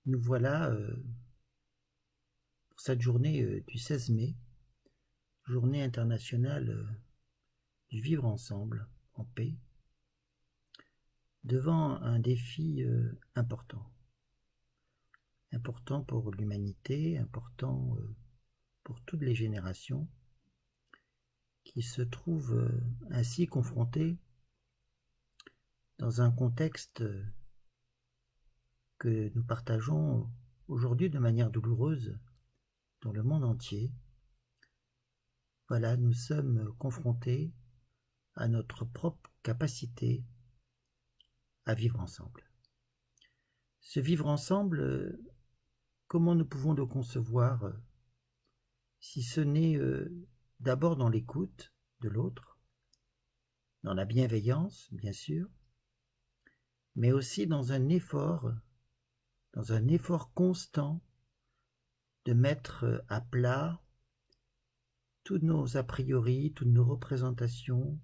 Nous voilà pour cette journée du 16 mai, journée internationale du vivre ensemble, en paix, devant un défi important pour l'humanité, important pour toutes les générations, qui se trouvent ainsi confrontées dans un contexte que nous partageons aujourd'hui de manière douloureuse dans le monde entier. Voilà, nous sommes confrontés à notre propre capacité à vivre ensemble. Ce vivre ensemble, comment nous pouvons le concevoir si ce n'est d'abord dans l'écoute de l'autre, dans la bienveillance, bien sûr, mais aussi dans un effort constant de mettre à plat tous nos a priori, toutes nos représentations,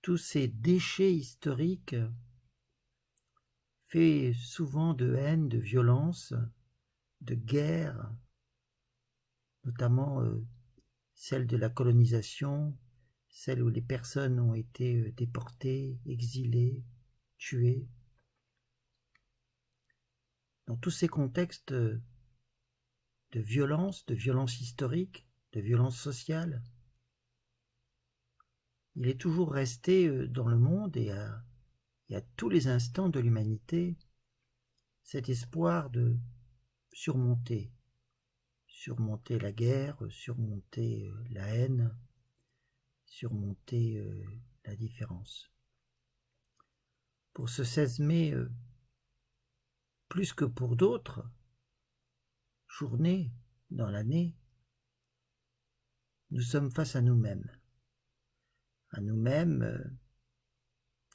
tous ces déchets historiques faits souvent de haine, de violence, de guerre, notamment celle de la colonisation, celle où les personnes ont été déportées, exilées, tuées. Dans tous ces contextes de violence historique, de violence sociale, il est toujours resté dans le monde et à tous les instants de l'humanité cet espoir de surmonter la guerre, surmonter la haine, surmonter la différence. Pour ce 16 mai, plus que pour d'autres journées dans l'année, nous sommes face à nous-mêmes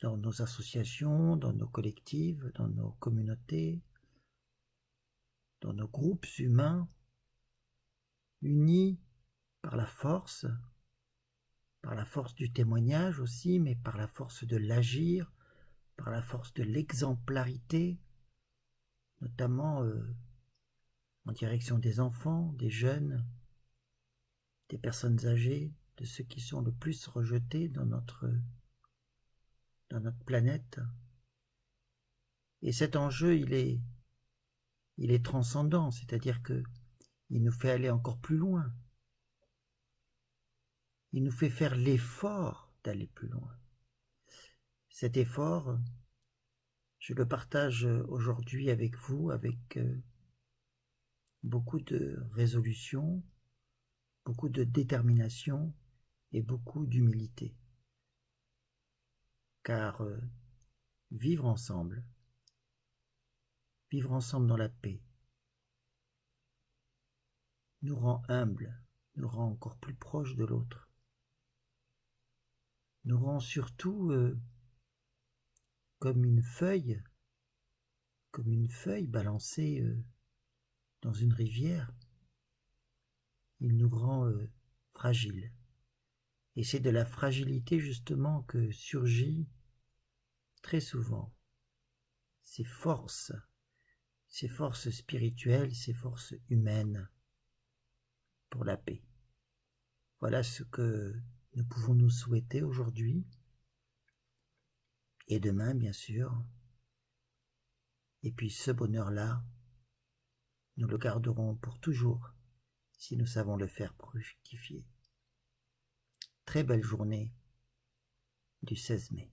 dans nos associations, dans nos collectifs, dans nos communautés, dans nos groupes humains, unis par la force du témoignage aussi, mais par la force de l'agir, par la force de l'exemplarité, notamment en direction des enfants, des jeunes, des personnes âgées, de ceux qui sont le plus rejetés dans notre planète. Et cet enjeu, il est transcendant, c'est-à-dire que il nous fait aller encore plus loin. Il nous fait faire l'effort d'aller plus loin. Cet effort, je le partage aujourd'hui avec vous, avec beaucoup de résolution, beaucoup de détermination et beaucoup d'humilité. Car vivre ensemble dans la paix, nous rend humbles, nous rend encore plus proches de l'autre, nous rend surtout comme une feuille balancée dans une rivière. Il nous rend fragiles. Et c'est de la fragilité justement que surgit très souvent ces forces spirituelles, ces forces humaines pour la paix. Voilà ce que nous pouvons nous souhaiter aujourd'hui et demain, bien sûr. Et puis ce bonheur-là, nous le garderons pour toujours si nous savons le faire fructifier. Très belle journée du 16 mai.